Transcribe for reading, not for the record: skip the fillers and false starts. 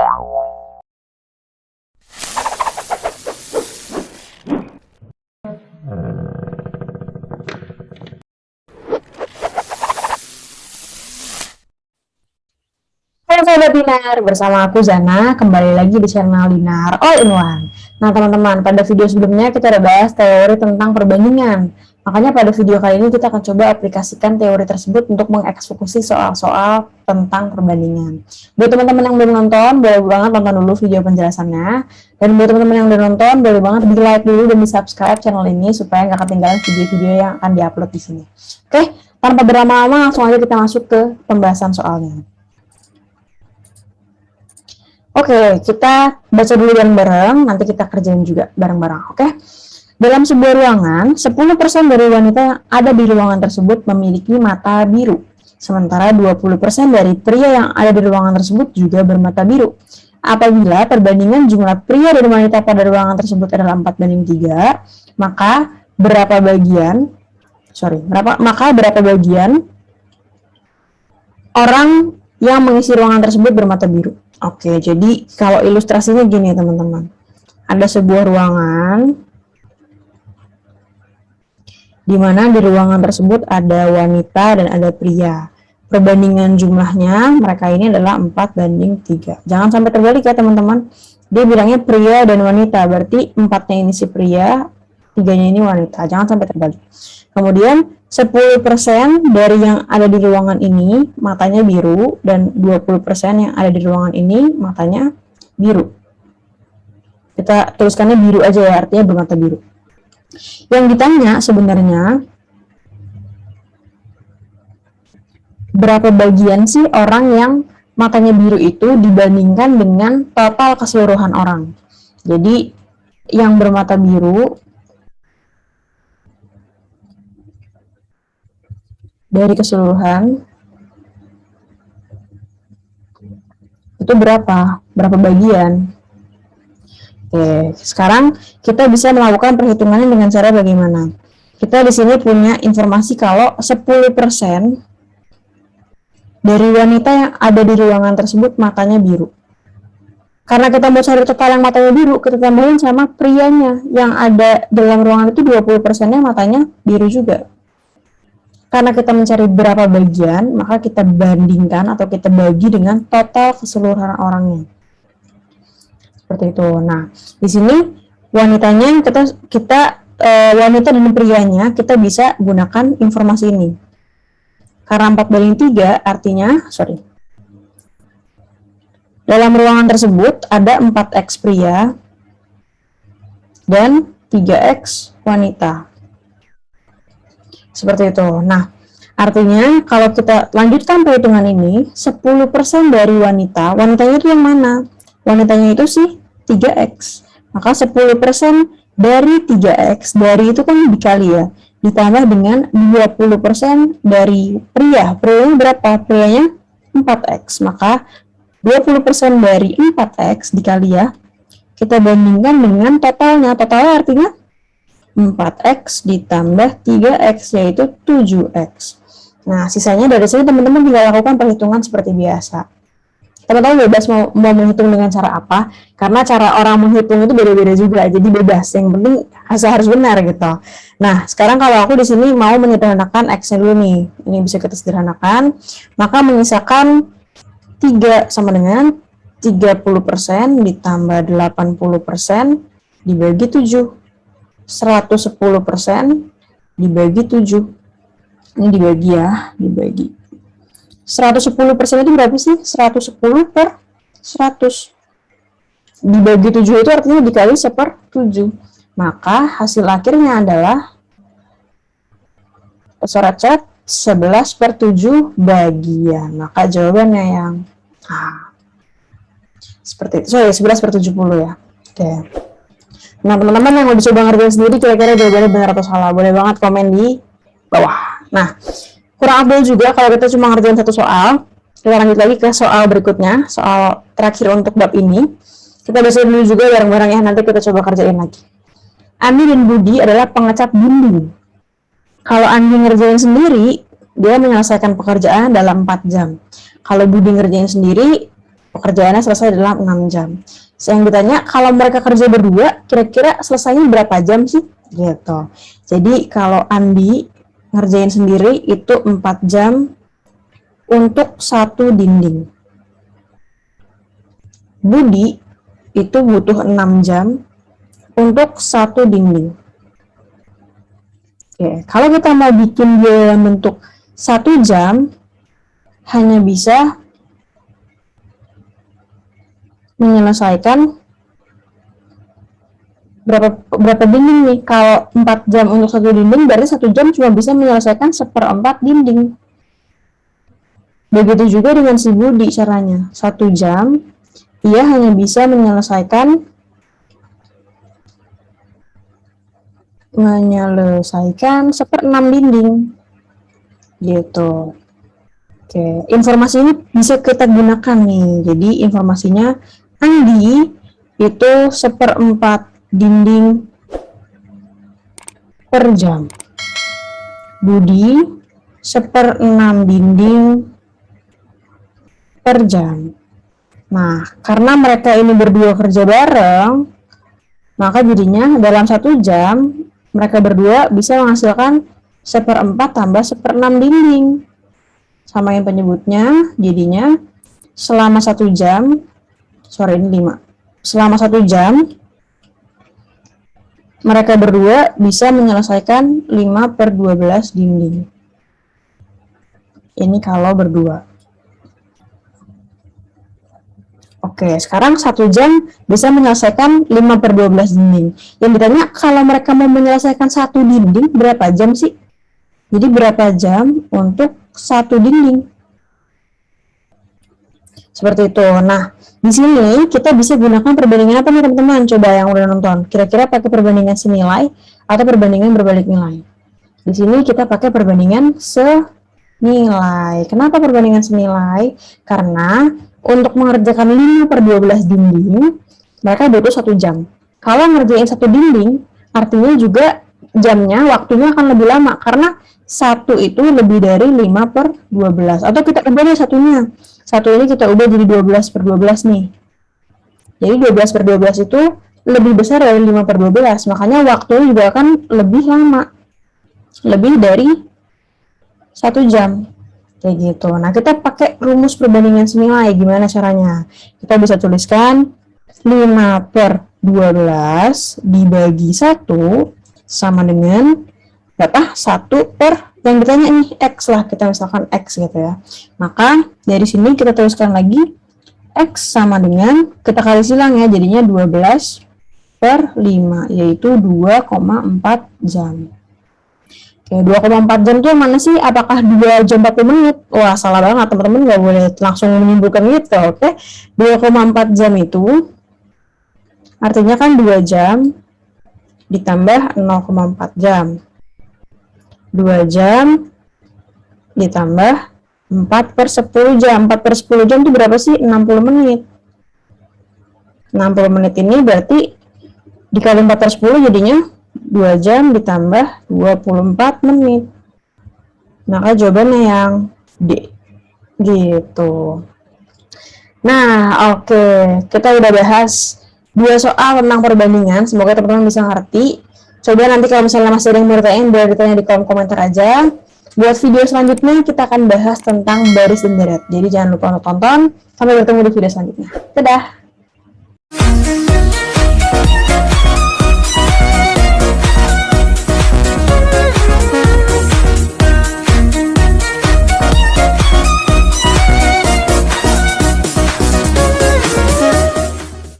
Halo Sobat Dinar, bersama aku Zana, kembali lagi di channel Dinar All in One. Nah teman-teman, pada video sebelumnya kita udah bahas teori tentang perbandingan. Makanya pada video kali ini kita akan coba aplikasikan teori tersebut untuk mengeksekusi soal-soal tentang perbandingan. Buat teman-teman yang belum nonton, boleh banget nonton dulu video penjelasannya. Dan buat teman-teman yang udah nonton, boleh banget di like dulu dan di subscribe channel ini supaya nggak ketinggalan video-video yang akan diupload di sini. Oke, tanpa berlama-lama langsung aja kita masuk ke pembahasan soalnya. Oke, kita baca dulu bareng-bareng, nanti kita kerjain juga bareng-bareng, oke? Dalam sebuah ruangan, 10% dari wanita yang ada di ruangan tersebut memiliki mata biru. Sementara 20% dari pria yang ada di ruangan tersebut juga bermata biru. Apabila perbandingan jumlah pria dan wanita pada ruangan tersebut adalah 4:3, maka berapa bagian orang yang mengisi ruangan tersebut bermata biru? Oke, jadi kalau ilustrasinya gini teman-teman. Ada sebuah ruangan di mana di ruangan tersebut ada wanita dan ada pria. Perbandingan jumlahnya mereka ini adalah 4:3. Jangan sampai terbalik ya teman-teman. Dia bilangnya pria dan wanita, berarti 4-nya ini si pria, 3-nya ini wanita. Jangan sampai terbalik. Kemudian 10% dari yang ada di ruangan ini matanya biru dan 20% yang ada di ruangan ini matanya biru. Kita tuliskannya biru aja ya, artinya bermata biru. Yang ditanya sebenarnya berapa bagian sih orang yang matanya biru itu dibandingkan dengan total keseluruhan orang. Jadi yang bermata biru dari keseluruhan itu berapa bagian? Oke, sekarang kita bisa melakukan perhitungannya dengan cara bagaimana? Kita di sini punya informasi kalau 10% dari wanita yang ada di ruangan tersebut matanya biru. Karena kita mau cari total yang matanya biru, kita tambahin sama prianya yang ada dalam ruangan itu 20%-nya matanya biru juga. Karena kita mencari berapa bagian, maka kita bandingkan atau kita bagi dengan total keseluruhan orangnya. Seperti itu. Nah, di sini wanitanya wanita dan prianya kita bisa gunakan informasi ini. Karena 4:3 artinya, dalam ruangan tersebut ada 4x pria dan 3x wanita. Seperti itu. Nah, artinya kalau kita lanjutkan perhitungan ini, 10% dari wanitanya itu yang mana? Wanitanya itu sih 3x. Maka 10% dari 3x, dari itu kan dikali ya, ditambah dengan 20% dari pria. Prianya berapa? Prianya 4x. Maka 20% dari 4x dikali ya, kita bandingkan dengan totalnya. Totalnya artinya 4x ditambah 3x, yaitu 7x. Nah, sisanya dari sini teman-teman tinggal lakukan perhitungan seperti biasa. Teman-teman bebas mau menghitung dengan cara apa, karena cara orang menghitung itu beda-beda juga, jadi bebas. Yang penting harus benar gitu. Nah, sekarang kalau aku di sini mau menyederhanakan x-nya dulu nih. Ini bisa kita sederhanakan. Maka menyisakan 3 sama dengan 30% ditambah 80% dibagi 7. 110% dibagi 7. Ini dibagi ya, dibagi. 110% itu berapa sih? 110 per 100. Dibagi 7 itu artinya dikali 1/7. Maka hasil akhirnya adalah 11/7 bagian. Maka jawabannya yang seperti itu. 11/70 ya. Oke. Nah, teman-teman yang mau coba ngerjain sendiri kira-kira jawabannya benar atau salah, boleh banget komen di bawah. Nah, kurang afdol juga kalau kita cuma ngerjain satu soal. Kita lanjut lagi ke soal berikutnya, soal terakhir untuk bab ini. Kita baca dulu juga bareng-bareng ya, nanti kita coba kerjain lagi. Andi dan Budi adalah pengecat dinding. Kalau Andi ngerjain sendiri, dia menyelesaikan pekerjaan dalam 4 jam. Kalau Budi ngerjain sendiri, Pekerjaannya selesai dalam 6 jam. Yang ditanya, kalau mereka kerja berdua, kira-kira selesainya berapa jam sih? Gitu. Jadi kalau Andi ngerjain sendiri itu 4 jam untuk satu dinding. Budi itu butuh 6 jam untuk satu dinding. Oke, kalau kita mau bikin dia dalam bentuk 1 jam, hanya bisa menyelesaikan berapa dinding nih? Kalau 4 jam untuk satu dinding, berarti 1 jam cuma bisa menyelesaikan 1/4 dinding. Begitu juga dengan si Budi caranya. 1 jam, ia hanya bisa menyelesaikan 1/6 dinding. Gitu. Oke, informasi ini bisa kita gunakan nih. Jadi informasinya Andi itu 1/4 dinding per jam. Budi 1/6 dinding per jam. Nah, karena mereka ini berdua kerja bareng, maka jadinya dalam 1 jam mereka berdua bisa menghasilkan 1/4 tambah 1/6 dinding. Samain penyebutnya, jadinya selama 1 jam, ini 5. Selama 1 jam, mereka berdua bisa menyelesaikan 5/12 dinding. Ini kalau berdua. Oke, sekarang 1 jam bisa menyelesaikan 5/12 dinding. Yang ditanya, kalau mereka mau menyelesaikan 1 dinding, berapa jam sih? Jadi berapa jam untuk 1 dinding? Seperti itu. Nah, di sini kita bisa gunakan perbandingan apa nih teman-teman? Coba yang udah nonton. Kira-kira pakai perbandingan senilai atau perbandingan berbalik nilai? Di sini kita pakai perbandingan senilai. Kenapa perbandingan senilai? Karena untuk mengerjakan 5/12 dinding, mereka butuh 1 jam. Kalau ngerjain 1 dinding, artinya juga jamnya, waktunya akan lebih lama. Karena 1 itu lebih dari 5/12. Atau kita ubah nih satunya. 1 ini kita ubah jadi 12/12 nih. Jadi 12/12 itu lebih besar dari 5/12. Makanya waktunya juga akan lebih lama. Lebih dari 1 jam. Kayak gitu. Nah, kita pakai rumus perbandingan senilai. Gimana caranya? Kita bisa tuliskan 5/12 dibagi 1 sama dengan berapa? 1 per yang ditanya nih, X lah. Kita misalkan X gitu ya. Maka, dari sini kita tuliskan lagi X sama dengan, kita kali silang ya, jadinya 12/5, yaitu 2,4 jam. Oke, 2,4 jam itu mana sih? Apakah 2 jam 40 menit? Wah, salah banget. Teman-teman nggak boleh langsung menyimpulkan gitu, oke? 2,4 jam itu artinya kan 2 jam ditambah 0,4 jam. 2 jam ditambah 4/10 jam. 4/10 jam itu berapa sih? 60 menit. 60 menit ini berarti dikali 4/10 jadinya 2 jam ditambah 24 menit. Maka jawabannya yang D. Gitu. Nah, oke. Kita udah bahas 2 soal tentang perbandingan. Semoga teman-teman bisa ngerti. Coba nanti kalau misalnya masih ada yang mau ditanyain, boleh ditanya di kolom komentar aja. Buat video selanjutnya, kita akan bahas tentang baris dan deret. Jadi jangan lupa untuk tonton. Sampai bertemu di video selanjutnya. Dadah!